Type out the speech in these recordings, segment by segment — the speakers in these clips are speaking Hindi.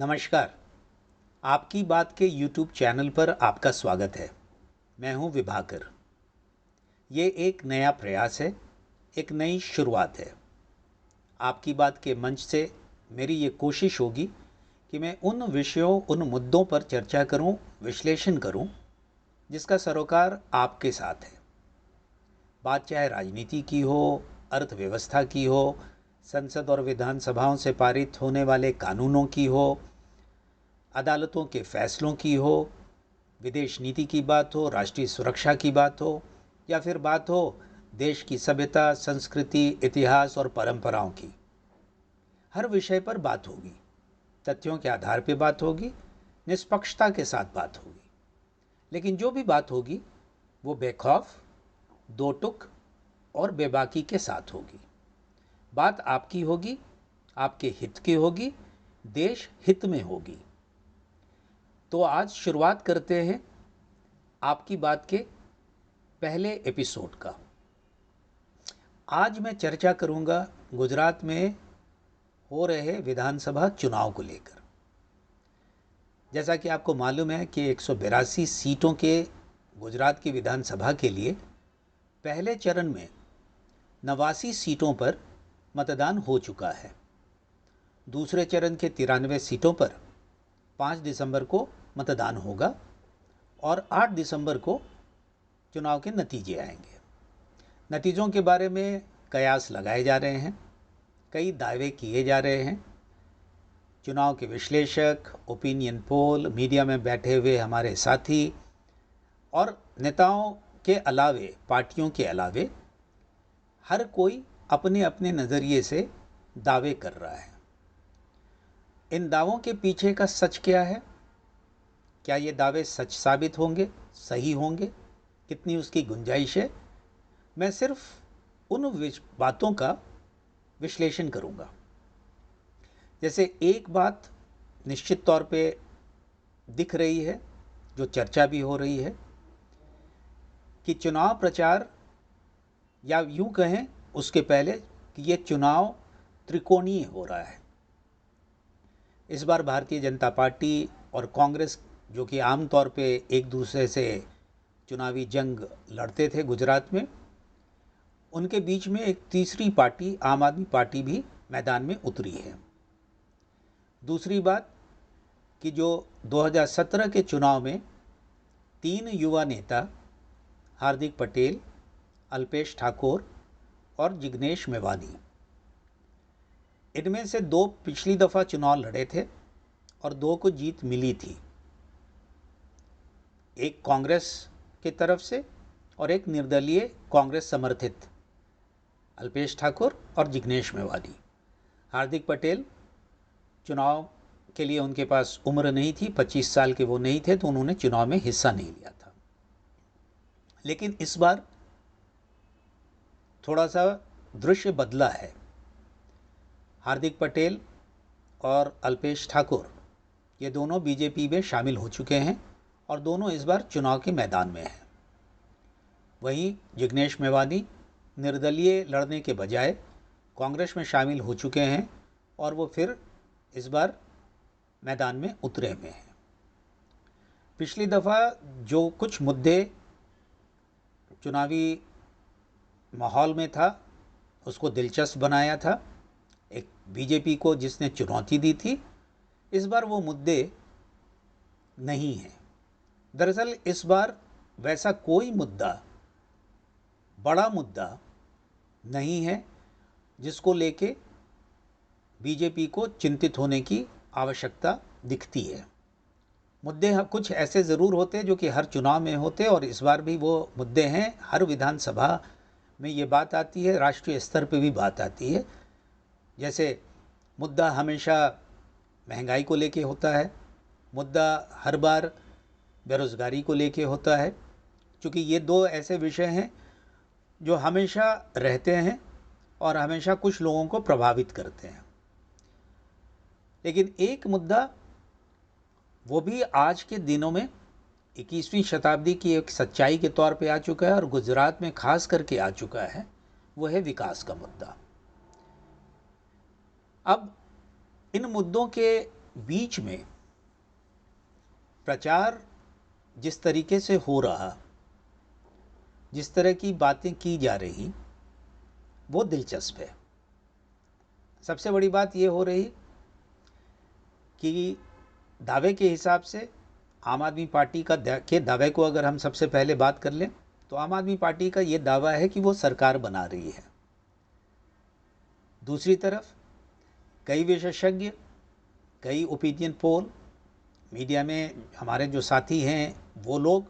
नमस्कार। आपकी बात के यूट्यूब चैनल पर आपका स्वागत है। मैं हूं विभाकर। ये एक नया प्रयास है, एक नई शुरुआत है। आपकी बात के मंच से मेरी ये कोशिश होगी कि मैं उन विषयों, उन मुद्दों पर चर्चा करूं, विश्लेषण करूं, जिसका सरोकार आपके साथ है। बात चाहे राजनीति की हो, अर्थव्यवस्था की हो, संसद और विधानसभाओं से पारित होने वाले कानूनों की हो, अदालतों के फैसलों की हो, विदेश नीति की बात हो, राष्ट्रीय सुरक्षा की बात हो, या फिर बात हो देश की सभ्यता, संस्कृति, इतिहास और परंपराओं की। हर विषय पर बात होगी, तथ्यों के आधार पर बात होगी, निष्पक्षता के साथ बात होगी। लेकिन जो भी बात होगी वो बेखौफ, दो टुक और बेबाकी के साथ होगी। बात आपकी होगी, आपके हित की होगी, देश हित में होगी। तो आज शुरुआत करते हैं आपकी बात के पहले एपिसोड का। आज मैं चर्चा करूंगा गुजरात में हो रहे विधानसभा चुनाव को लेकर। जैसा कि आपको मालूम है कि 182 सीटों के गुजरात की विधानसभा के लिए पहले चरण में 89 सीटों पर मतदान हो चुका है। दूसरे चरण के 93 सीटों पर 5 दिसंबर को मतदान होगा और 8 दिसंबर को चुनाव के नतीजे आएंगे। नतीजों के बारे में कयास लगाए जा रहे हैं, कई दावे किए जा रहे हैं। चुनाव के विश्लेषक, ओपिनियन पोल, मीडिया में बैठे हुए हमारे साथी और नेताओं के अलावे, पार्टियों के अलावे हर कोई अपने अपने नज़रिए से दावे कर रहा है। इन दावों के पीछे का सच क्या है? क्या ये दावे सच साबित होंगे, सही होंगे? कितनी उसकी गुंजाइश है? मैं सिर्फ उन बातों का विश्लेषण करूंगा। जैसे एक बात निश्चित तौर पे दिख रही है, जो चर्चा भी हो रही है, कि चुनाव प्रचार, या यूं कहें उसके पहले कि ये चुनाव त्रिकोणीय हो रहा है। इस बार भारतीय जनता पार्टी और कांग्रेस, जो कि आमतौर पे एक दूसरे से चुनावी जंग लड़ते थे गुजरात में, उनके बीच में एक तीसरी पार्टी, आम आदमी पार्टी, भी मैदान में उतरी है। दूसरी बात कि जो 2017 के चुनाव में 3 युवा नेता, हार्दिक पटेल, अल्पेश ठाकोर और जिग्नेश मेवानी, इनमें से 2 पिछली दफ़ा चुनाव लड़े थे और 2 को जीत मिली थी। एक कांग्रेस की तरफ से और एक निर्दलीय कांग्रेस समर्थित अल्पेश ठाकुर और जिग्नेश मेवानी। हार्दिक पटेल, चुनाव के लिए उनके पास उम्र नहीं थी, 25 साल के वो नहीं थे, तो उन्होंने चुनाव में हिस्सा नहीं लिया था। लेकिन इस बार थोड़ा सा दृश्य बदला है। हार्दिक पटेल और अल्पेश ठाकुर ये दोनों बीजेपी में शामिल हो चुके हैं और दोनों इस बार चुनाव के मैदान में हैं। वहीं जिग्नेश मेवानी निर्दलीय लड़ने के बजाय कांग्रेस में शामिल हो चुके हैं और वो फिर इस बार मैदान में उतरे हुए हैं। पिछली दफ़ा जो कुछ मुद्दे चुनावी माहौल में था, उसको दिलचस्प बनाया था, एक बीजेपी को जिसने चुनौती दी थी, इस बार वो मुद्दे नहीं हैं। दरअसल इस बार वैसा कोई मुद्दा, बड़ा मुद्दा नहीं है जिसको लेके बीजेपी को चिंतित होने की आवश्यकता दिखती है। मुद्दे कुछ ऐसे ज़रूर होते जो कि हर चुनाव में होते, और इस बार भी वो मुद्दे हैं। हर विधानसभा में ये बात आती है, राष्ट्रीय स्तर पे भी बात आती है। जैसे मुद्दा हमेशा महंगाई को लेके होता है, मुद्दा हर बार बेरोज़गारी को लेके होता है, क्योंकि ये 2 ऐसे विषय हैं जो हमेशा रहते हैं और हमेशा कुछ लोगों को प्रभावित करते हैं। लेकिन एक मुद्दा, वो भी आज के दिनों में 21वीं शताब्दी की एक सच्चाई के तौर पे आ चुका है और गुजरात में खास करके आ चुका है, वो है विकास का मुद्दा। अब इन मुद्दों के बीच में प्रचार जिस तरीके से हो रहा, जिस तरह की बातें की जा रही, वो दिलचस्प है। सबसे बड़ी बात ये हो रही कि दावे के हिसाब से आम आदमी पार्टी के दावे को अगर हम सबसे पहले बात कर लें तो आम आदमी पार्टी का ये दावा है कि वो सरकार बना रही है। दूसरी तरफ कई विशेषज्ञ, कई ओपिनियन पोल, मीडिया में हमारे जो साथी हैं वो लोग,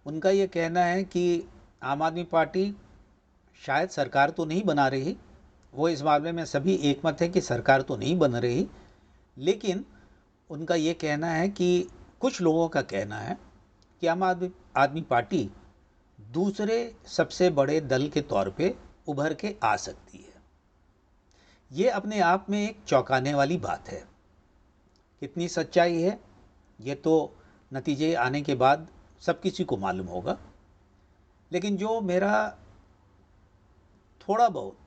उनका ये कहना है कि आम आदमी पार्टी शायद सरकार तो नहीं बना रही, वो इस मामले में सभी एकमत है कि सरकार तो नहीं बन रही, लेकिन उनका ये कहना है कि कुछ लोगों का कहना है कि आम आदमी पार्टी दूसरे सबसे बड़े दल के तौर पे उभर के आ सकती है। ये अपने आप में एक चौंकाने वाली बात है। कितनी सच्चाई है ये तो नतीजे आने के बाद सब किसी को मालूम होगा, लेकिन जो मेरा थोड़ा बहुत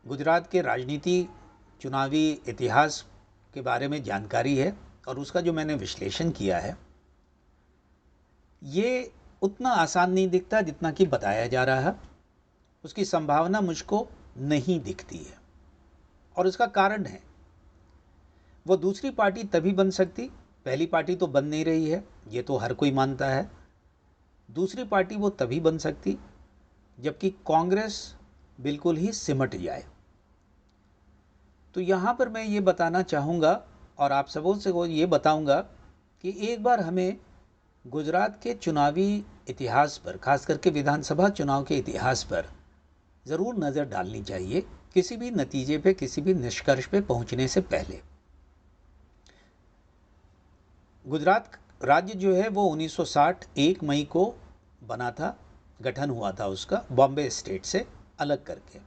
गुजरात के राजनीति, चुनावी इतिहास के बारे में जानकारी है और उसका जो मैंने विश्लेषण किया है, ये उतना आसान नहीं दिखता जितना कि बताया जा रहा है। उसकी संभावना मुझको नहीं दिखती है और उसका कारण है, वो दूसरी पार्टी तभी बन सकती, पहली पार्टी तो बन नहीं रही है, ये तो हर कोई मानता है। दूसरी पार्टी वो तभी बन सकती जबकि कांग्रेस बिल्कुल ही सिमट जाए। तो यहाँ पर मैं ये बताना चाहूँगा और आप सबों से वो ये बताऊँगा कि एक बार हमें गुजरात के चुनावी इतिहास पर, खास करके विधानसभा चुनाव के इतिहास पर ज़रूर नज़र डालनी चाहिए किसी भी नतीजे पे, किसी भी निष्कर्ष पे पहुँचने से पहले। गुजरात राज्य जो है वो 1960 1 मई को बना था, गठन हुआ था उसका बॉम्बे स्टेट से अलग करके,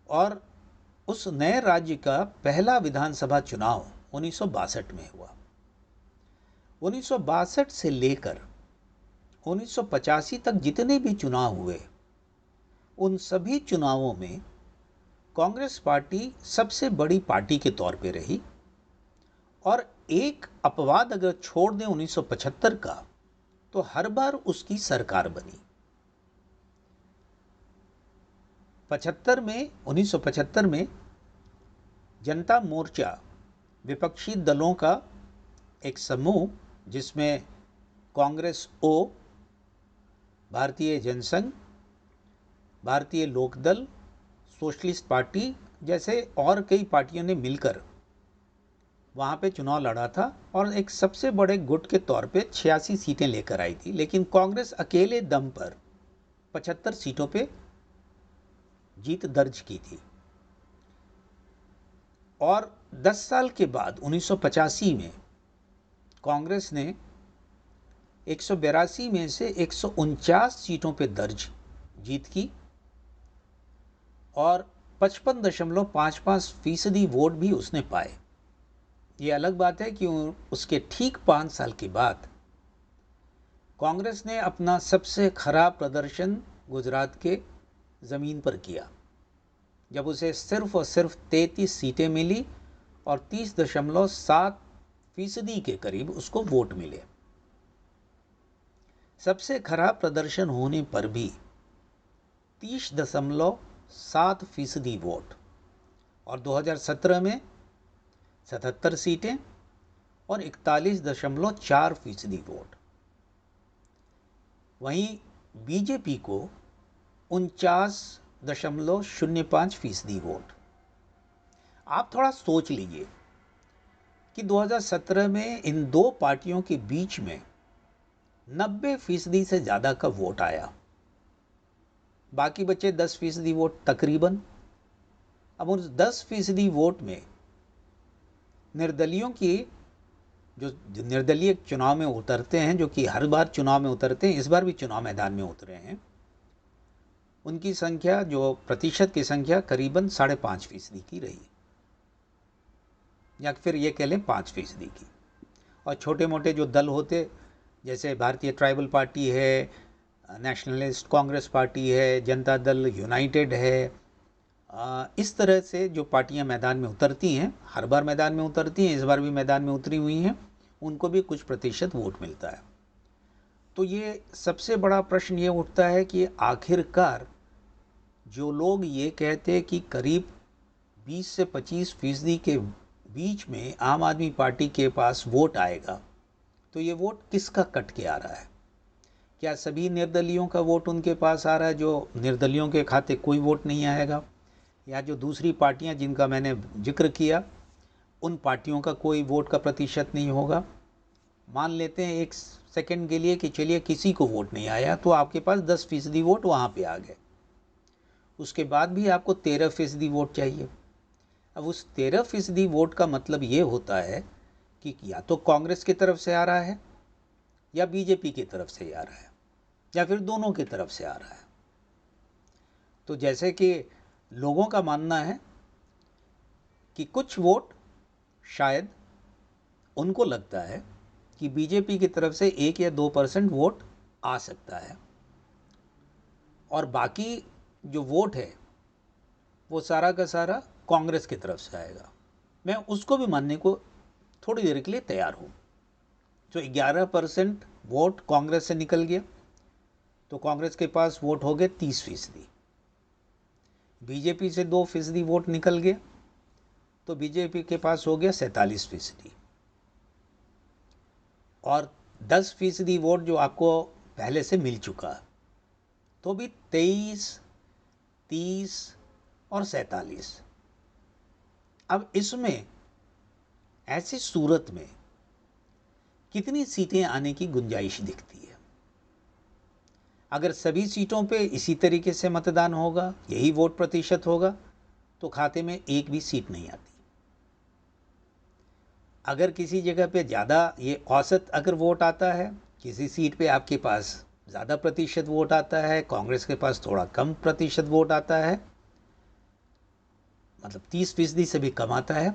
और उस नए राज्य का पहला विधानसभा चुनाव 1962 में हुआ। 1962 से लेकर 1985 तक जितने भी चुनाव हुए, उन सभी चुनावों में कांग्रेस पार्टी सबसे बड़ी पार्टी के तौर पे रही, और एक अपवाद अगर छोड़ दें 1975 का, तो हर बार उसकी सरकार बनी। 1975 में जनता मोर्चा विपक्षी दलों का एक समूह, जिसमें कांग्रेस ओ, भारतीय जनसंघ, भारतीय लोकदल, सोशलिस्ट पार्टी जैसे और कई पार्टियों ने मिलकर वहाँ पे चुनाव लड़ा था और एक सबसे बड़े गुट के तौर पे 86 सीटें लेकर आई थी। लेकिन कांग्रेस अकेले दम पर 75 सीटों पे जीत दर्ज की थी। और 10 साल के बाद 1985 में कांग्रेस ने 182 में से 149 सीटों पे दर्ज जीत की और 55.55% वोट भी उसने पाए। ये अलग बात है कि उसके ठीक 5 साल के बाद कांग्रेस ने अपना सबसे खराब प्रदर्शन गुजरात के ज़मीन पर किया, जब उसे सिर्फ और सिर्फ 33 सीटें मिली और 30.7% के करीब उसको वोट मिले। सबसे खराब प्रदर्शन होने पर भी 30.7% वोट, और 2017 में 77 सीटें और 41.4% वोट। वहीं बीजेपी को 49.05% वोट। आप थोड़ा सोच लीजिए कि 2017 में इन दो पार्टियों के बीच में 90% से ज़्यादा का वोट आया, बाकी बचे 10% वोट तकरीबन। अब उस 10% वोट में निर्दलियों की, जो निर्दलीय चुनाव में उतरते हैं, जो कि हर बार चुनाव में उतरते हैं, इस बार भी चुनाव मैदान में उतरे हैं, उनकी संख्या, जो प्रतिशत की संख्या करीबन 5.5% की रही, या फिर ये कह लें 5% की। और छोटे मोटे जो दल होते, जैसे भारतीय ट्राइबल पार्टी है, नेशनलिस्ट कांग्रेस पार्टी है, जनता दल यूनाइटेड है, इस तरह से जो पार्टियां मैदान में उतरती हैं, हर बार मैदान में उतरती हैं, इस बार भी मैदान में उतरी हुई हैं, उनको भी कुछ प्रतिशत वोट मिलता है। तो ये सबसे बड़ा प्रश्न ये उठता है कि आखिरकार जो लोग ये कहते हैं कि करीब 20 से 25% के बीच में आम आदमी पार्टी के पास वोट आएगा, तो ये वोट किसका कट के आ रहा है? क्या सभी निर्दलियों का वोट उनके पास आ रहा है, जो निर्दलियों के खाते कोई वोट नहीं आएगा? या जो दूसरी पार्टियां जिनका मैंने जिक्र किया, उन पार्टियों का कोई वोट का प्रतिशत नहीं होगा? मान लेते हैं एक सेकंड के लिए कि चलिए किसी को वोट नहीं आया, तो आपके पास 10% वोट वहाँ पे आ गए। उसके बाद भी आपको 13% वोट चाहिए। अब उस 13% वोट का मतलब ये होता है कि या तो कांग्रेस की तरफ से आ रहा है या बीजेपी की तरफ से आ रहा है या फिर दोनों की तरफ से आ रहा है। तो जैसे कि लोगों का मानना है कि कुछ वोट शायद उनको लगता है कि बीजेपी की तरफ से 1 या 2% वोट आ सकता है, और बाकी जो वोट है वो सारा का सारा कांग्रेस की तरफ से आएगा। मैं उसको भी मानने को थोड़ी देर के लिए तैयार हूँ। तो 11% वोट कांग्रेस से निकल गया, तो कांग्रेस के पास वोट हो गए 30%। बीजेपी से 2% वोट निकल गया, तो बीजेपी के पास हो गया 47%। और 10% वोट जो आपको पहले से मिल चुका, तो भी 23, 30 और 47। अब इसमें ऐसी सूरत में कितनी सीटें आने की गुंजाइश दिखती है? अगर सभी सीटों पे इसी तरीके से मतदान होगा, यही वोट प्रतिशत होगा, तो खाते में एक भी सीट नहीं आती। अगर किसी जगह पे ज़्यादा ये औसत अगर वोट आता है, किसी सीट पे आपके पास ज़्यादा प्रतिशत वोट आता है, कांग्रेस के पास थोड़ा कम प्रतिशत वोट आता है, मतलब 30% से भी कम आता है,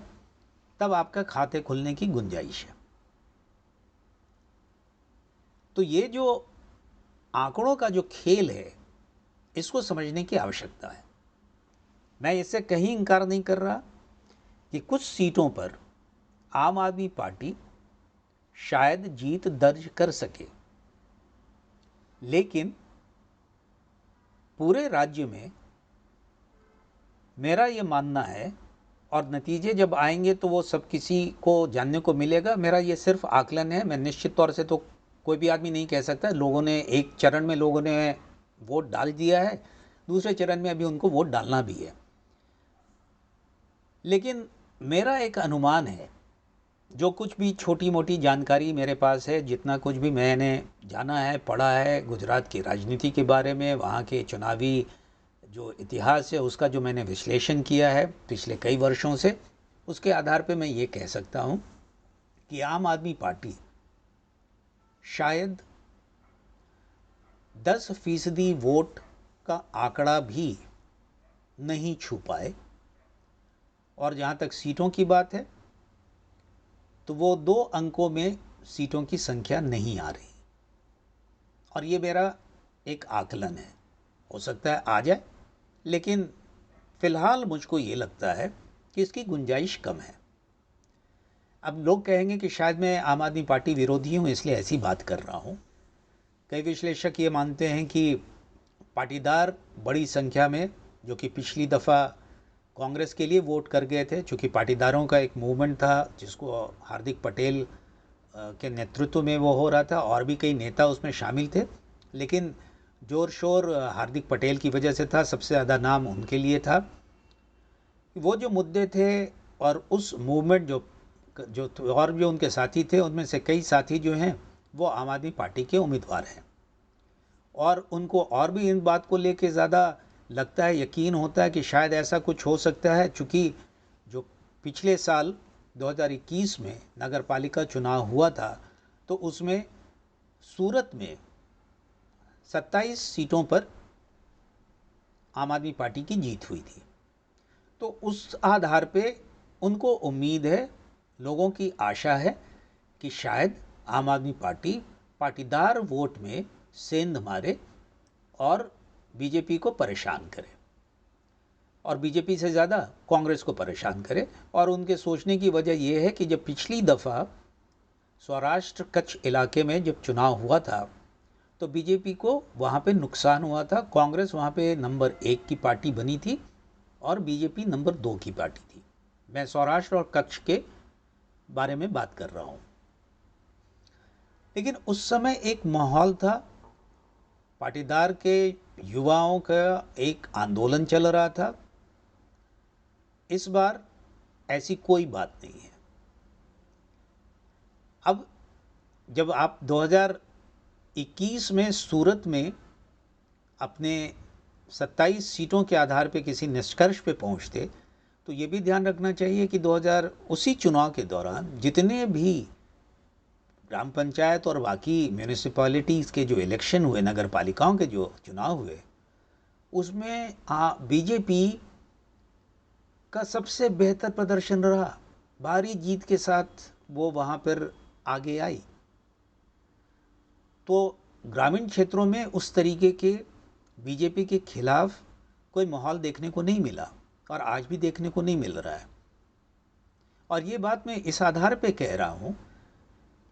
तब आपका खाते खुलने की गुंजाइश है। तो ये जो आंकड़ों का जो खेल है, इसको समझने की आवश्यकता है। मैं इससे कहीं इनकार नहीं कर रहा कि कुछ सीटों पर आम आदमी पार्टी शायद जीत दर्ज कर सके, लेकिन पूरे राज्य में मेरा ये मानना है, और नतीजे जब आएंगे तो वो सब किसी को जानने को मिलेगा। मेरा ये सिर्फ आकलन है, मैं निश्चित तौर से तो कोई भी आदमी नहीं कह सकता। लोगों ने एक चरण में लोगों ने वोट डाल दिया है, दूसरे चरण में अभी उनको वोट डालना भी है। लेकिन मेरा एक अनुमान है, जो कुछ भी छोटी मोटी जानकारी मेरे पास है, जितना कुछ भी मैंने जाना है, पढ़ा है गुजरात की राजनीति के बारे में, वहाँ के चुनावी जो इतिहास है उसका जो मैंने विश्लेषण किया है पिछले कई वर्षों से, उसके आधार पे मैं ये कह सकता हूँ कि आम आदमी पार्टी शायद 10% वोट का आंकड़ा भी नहीं छू पाए। और जहाँ तक सीटों की बात है, तो वो 2 अंकों में सीटों की संख्या नहीं आ रही, और ये मेरा एक आकलन है। हो सकता है आ जाए, लेकिन फ़िलहाल मुझको ये लगता है कि इसकी गुंजाइश कम है। अब लोग कहेंगे कि शायद मैं आम आदमी पार्टी विरोधी हूँ इसलिए ऐसी बात कर रहा हूँ। कई विश्लेषक ये मानते हैं कि पाटीदार बड़ी संख्या में, जो कि पिछली दफ़ा कांग्रेस के लिए वोट कर गए थे, चूँकि पाटीदारों का एक मूवमेंट था जिसको हार्दिक पटेल के नेतृत्व में वो हो रहा था, और भी कई नेता उसमें शामिल थे, लेकिन जोर शोर हार्दिक पटेल की वजह से था, सबसे ज़्यादा नाम उनके लिए था। वो जो मुद्दे थे और उस मूवमेंट जो जो और जो उनके साथी थे, उनमें से कई साथी जो हैं वो आम आदमी पार्टी के उम्मीदवार हैं, और उनको और भी इन बात को लेके ज़्यादा लगता है, यकीन होता है कि शायद ऐसा कुछ हो सकता है। चूँकि जो पिछले साल 2021 में नगर पालिका चुनाव हुआ था, तो उसमें सूरत में 27 सीटों पर आम आदमी पार्टी की जीत हुई थी। तो उस आधार पे उनको उम्मीद है, लोगों की आशा है कि शायद आम आदमी पार्टी पाटीदार वोट में सेंध मारे और बीजेपी को परेशान करे। और बीजेपी से ज़्यादा कांग्रेस को परेशान करे। और उनके सोचने की वजह यह है कि जब पिछली दफ़ा सौराष्ट्र कच्छ इलाके में जब चुनाव हुआ था तो बीजेपी को वहाँ पे नुकसान हुआ था। कांग्रेस वहाँ पे नंबर 1 की पार्टी बनी थी और बीजेपी नंबर 2 की पार्टी थी। मैं सौराष्ट्र और कच्छ के बारे में बात कर रहा हूँ। लेकिन उस समय एक माहौल था, पाटीदार के युवाओं का एक आंदोलन चल रहा था। इस बार ऐसी कोई बात नहीं है। अब जब आप 2021 में सूरत में अपने 27 सीटों के आधार पे किसी निष्कर्ष पे पहुंचते तो ये भी ध्यान रखना चाहिए कि 2000 उसी चुनाव के दौरान जितने भी ग्राम पंचायत और बाकी म्यूनिसिपैलिटीज़ के जो इलेक्शन हुए, नगर पालिकाओं के जो चुनाव हुए, उसमें बीजेपी का सबसे बेहतर प्रदर्शन रहा। भारी जीत के साथ वो वहाँ पर आगे आई। तो ग्रामीण क्षेत्रों में उस तरीके के बीजेपी के खिलाफ कोई माहौल देखने को नहीं मिला और आज भी देखने को नहीं मिल रहा है। और ये बात मैं इस आधार पे कह रहा हूँ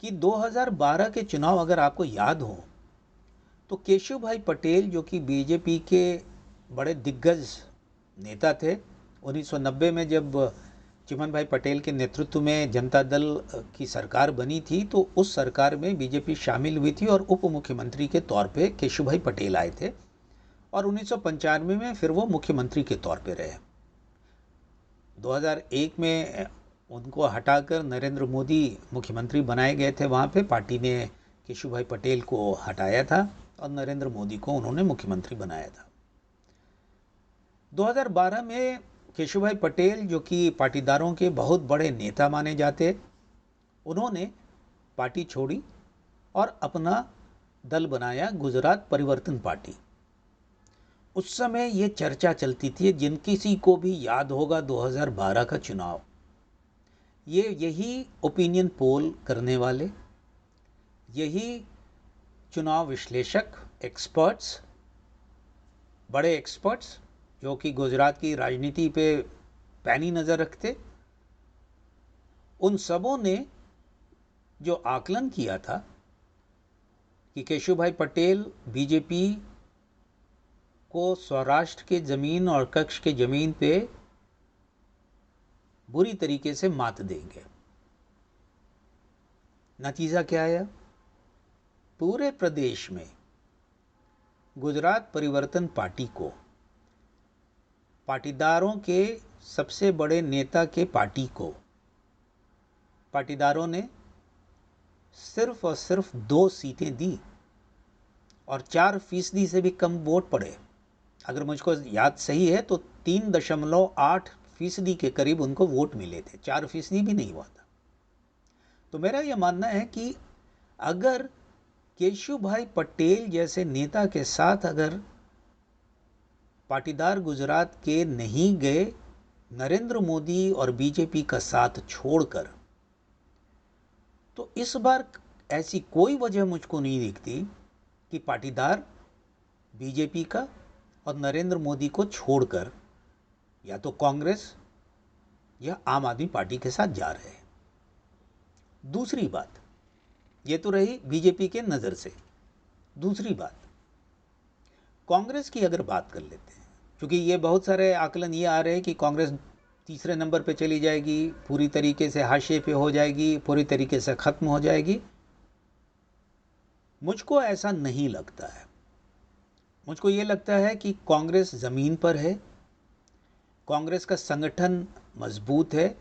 कि 2012 के चुनाव अगर आपको याद हो तो केशव भाई पटेल जो कि बीजेपी के बड़े दिग्गज नेता थे, 1990 में जब चिमन भाई पटेल के नेतृत्व में जनता दल की सरकार बनी थी तो उस सरकार में बीजेपी शामिल हुई थी और उप मुख्यमंत्री के तौर पे केशव भाई पटेल आए थे और 1995 में फिर वो मुख्यमंत्री के तौर पे रहे। 2001 में उनको हटाकर नरेंद्र मोदी मुख्यमंत्री बनाए गए थे। वहाँ पे पार्टी ने केशव भाई पटेल को हटाया था और नरेंद्र मोदी को उन्होंने मुख्यमंत्री बनाया था। 2012 में केशव भाई पटेल जो कि पाटीदारों के बहुत बड़े नेता माने जाते, उन्होंने पार्टी छोड़ी और अपना दल बनाया गुजरात परिवर्तन पार्टी। उस समय ये चर्चा चलती थी, जिन किसी को भी याद होगा 2012 का चुनाव, यही ओपिनियन पोल करने वाले, यही चुनाव विश्लेषक, एक्सपर्ट्स, बड़े एक्सपर्ट्स जो कि गुजरात की राजनीति पे पैनी नज़र रखते, उन सबों ने जो आकलन किया था कि केशव भाई पटेल बीजेपी को सौराष्ट्र के ज़मीन और कच्छ के ज़मीन पे बुरी तरीके से मात देंगे। नतीजा क्या आया? पूरे प्रदेश में गुजरात परिवर्तन पार्टी को, पाटीदारों के सबसे बड़े नेता के पार्टी को, पाटीदारों ने सिर्फ और सिर्फ 2 सीटें दी और 4% से भी कम वोट पड़े। अगर मुझको याद सही है तो 3.8% के करीब उनको वोट मिले थे, 4% भी नहीं हुआ था। तो मेरा यह मानना है कि अगर केशव भाई पटेल जैसे नेता के साथ अगर पाटीदार गुजरात के नहीं गए, नरेंद्र मोदी और बीजेपी का साथ छोड़कर, तो इस बार ऐसी कोई वजह मुझको नहीं दिखती कि पाटीदार बीजेपी का और नरेंद्र मोदी को छोड़कर या तो कांग्रेस या आम आदमी पार्टी के साथ जा रहे हैं। दूसरी बात, ये तो रही बीजेपी के नज़र से। दूसरी बात, कांग्रेस की अगर बात कर लेते हैं, क्योंकि ये बहुत सारे आकलन ये आ रहे हैं कि कांग्रेस तीसरे नंबर पे चली जाएगी, पूरी तरीके से हाशिए पे हो जाएगी, पूरी तरीके से ख़त्म हो जाएगी। मुझको ऐसा नहीं लगता है। मुझको ये लगता है कि कांग्रेस ज़मीन पर है, कांग्रेस का संगठन मजबूत है।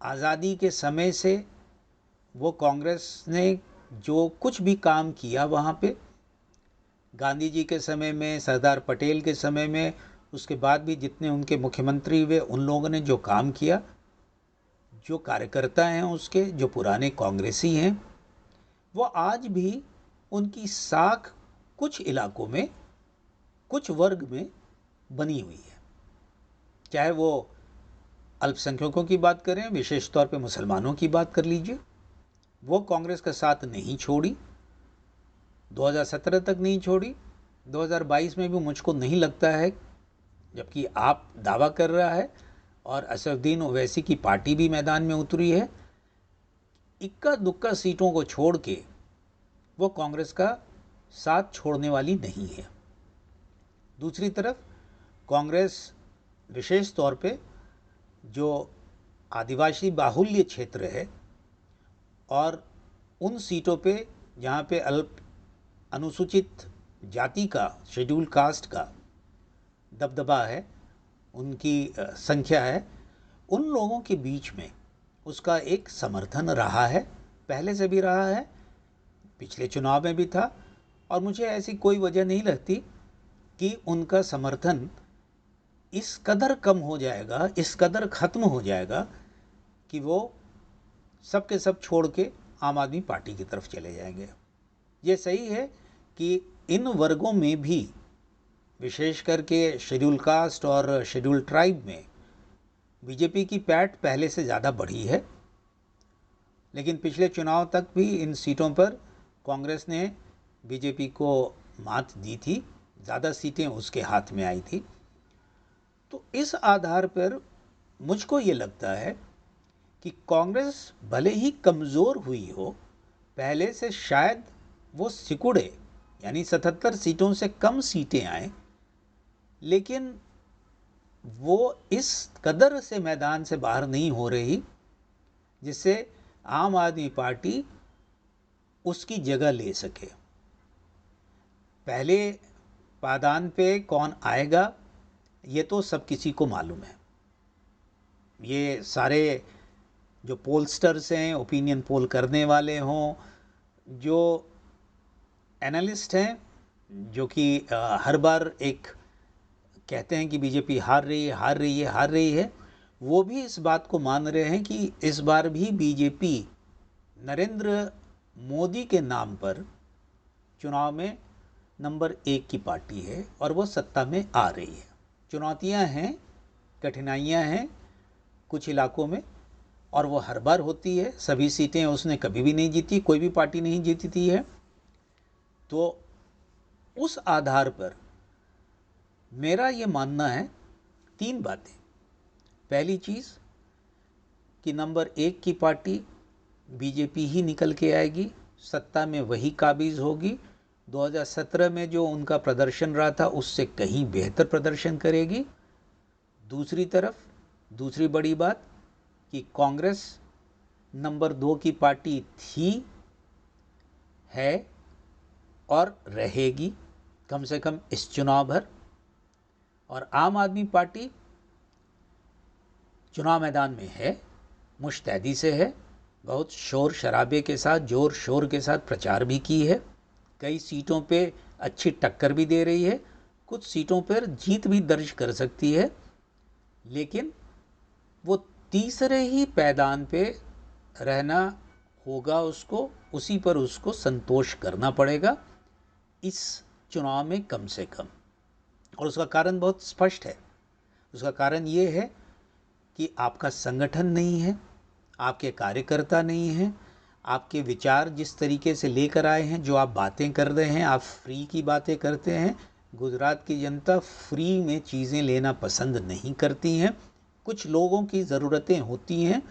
आज़ादी के समय से वो कांग्रेस ने जो कुछ भी काम किया वहाँ पे, गांधी जी के समय में, सरदार पटेल के समय में, उसके बाद भी जितने उनके मुख्यमंत्री हुए, उन लोगों ने जो काम किया, जो कार्यकर्ता हैं उसके, जो पुराने कांग्रेसी हैं, वो आज भी उनकी साख कुछ इलाकों में, कुछ वर्ग में बनी हुई है। चाहे वो अल्पसंख्यकों की बात करें, विशेष तौर पे मुसलमानों की बात कर लीजिए, वो कांग्रेस का साथ नहीं छोड़ी, 2017 तक नहीं छोड़ी। 2022 में भी मुझको नहीं लगता है जबकि आप दावा कर रहा है और असदुद्दीन ओवैसी की पार्टी भी मैदान में उतरी है, इक्का दुक्का सीटों को छोड़ के वो कांग्रेस का साथ छोड़ने वाली नहीं है। दूसरी तरफ कांग्रेस विशेष तौर पे जो आदिवासी बाहुल्य क्षेत्र है और उन सीटों पे जहाँ पे अल्प अनुसूचित जाति का, शेड्यूल कास्ट का दबदबा है, उनकी संख्या है, उन लोगों के बीच में उसका एक समर्थन रहा है, पहले से भी रहा है, पिछले चुनाव में भी था। और मुझे ऐसी कोई वजह नहीं लगती कि उनका समर्थन इस कदर कम हो जाएगा, इस कदर ख़त्म हो जाएगा कि वो सब के सब छोड़ के आम आदमी पार्टी की तरफ चले जाएंगे। ये सही है कि इन वर्गों में भी, विशेष करके शेड्यूल कास्ट और शेड्यूल ट्राइब में, बीजेपी की पैठ पहले से ज़्यादा बढ़ी है। लेकिन पिछले चुनाव तक भी इन सीटों पर कांग्रेस ने बीजेपी को मात दी थी, ज़्यादा सीटें उसके हाथ में आई थी। तो इस आधार पर मुझको ये लगता है कि कांग्रेस भले ही कमज़ोर हुई हो, पहले से शायद वो सिकुड़े, यानी 77 सीटों से कम सीटें आए, लेकिन वो इस कदर से मैदान से बाहर नहीं हो रही जिससे आम आदमी पार्टी उसकी जगह ले सके। पहले पायदान पे कौन आएगा ये तो सब किसी को मालूम है। ये सारे जो पोलस्टर्स हैं, ओपिनियन पोल करने वाले हों, जो एनालिस्ट हैं, जो कि हर बार एक कहते हैं कि बीजेपी हार रही है, हार रही है, हार रही है, वो भी इस बात को मान रहे हैं कि इस बार भी बीजेपी नरेंद्र मोदी के नाम पर चुनाव में नंबर 1 की पार्टी है और वो सत्ता में आ रही है। चुनौतियां हैं, कठिनाइयां हैं कुछ इलाकों में, और वो हर बार होती है। सभी सीटें उसने कभी भी नहीं जीती, कोई भी पार्टी नहीं जीतती है। तो उस आधार पर मेरा ये मानना है 3 बातें। पहली चीज़ कि नंबर 1 की पार्टी बीजेपी ही निकल के आएगी, सत्ता में वही काबिज होगी, 2017 में जो उनका प्रदर्शन रहा था उससे कहीं बेहतर प्रदर्शन करेगी। दूसरी तरफ दूसरी बड़ी बात कि कांग्रेस नंबर 2 की पार्टी थी, है और रहेगी कम से कम इस चुनाव भर, और आम आदमी पार्टी चुनाव मैदान में है, मुस्तैदी से है, बहुत शोर शराबे के साथ, जोर शोर के साथ प्रचार भी की है, कई सीटों पे अच्छी टक्कर भी दे रही है, कुछ सीटों पर जीत भी दर्ज कर सकती है। लेकिन वो तीसरे ही पायदान पे रहना होगा उसको, उसी पर उसको संतोष करना पड़ेगा इस चुनाव में कम से कम। और उसका कारण बहुत स्पष्ट है। उसका कारण ये है कि आपका संगठन नहीं है, आपके कार्यकर्ता नहीं हैं, आपके विचार जिस तरीके से लेकर आए हैं, जो आप बातें कर रहे हैं, आप फ्री की बातें करते हैं। गुजरात की जनता फ्री में चीज़ें लेना पसंद नहीं करती हैं। कुछ लोगों की ज़रूरतें होती हैं,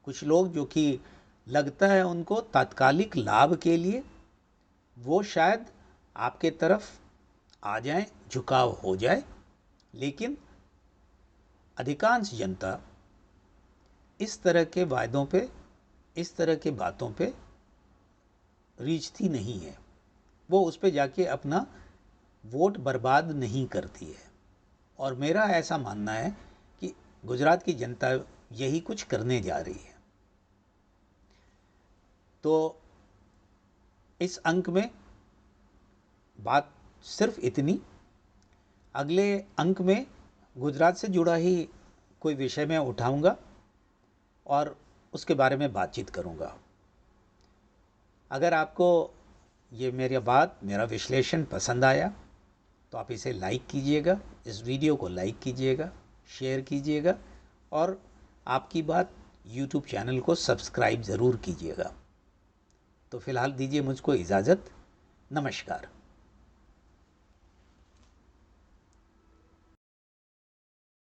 कुछ लोग जो कि लगता है उनको तात्कालिक लाभ के लिए, वो शायद आपके तरफ आ जाएं, झुकाव हो जाए। लेकिन अधिकांश जनता इस तरह के वायदों पे, इस तरह के बातों पे रीझती नहीं है। वो उस पे जाके अपना वोट बर्बाद नहीं करती है। और मेरा ऐसा मानना है कि गुजरात की जनता यही कुछ करने जा रही है। तो इस अंक में बात सिर्फ इतनी। अगले अंक में गुजरात से जुड़ा ही कोई विषय मैं उठाऊंगा और उसके बारे में बातचीत करूंगा। अगर आपको ये मेरा विश्लेषण पसंद आया तो आप इसे लाइक कीजिएगा, इस वीडियो को लाइक कीजिएगा, शेयर कीजिएगा, और आपकी बात YouTube चैनल को सब्सक्राइब ज़रूर कीजिएगा। तो फिलहाल दीजिए मुझको इजाज़त। नमस्कार।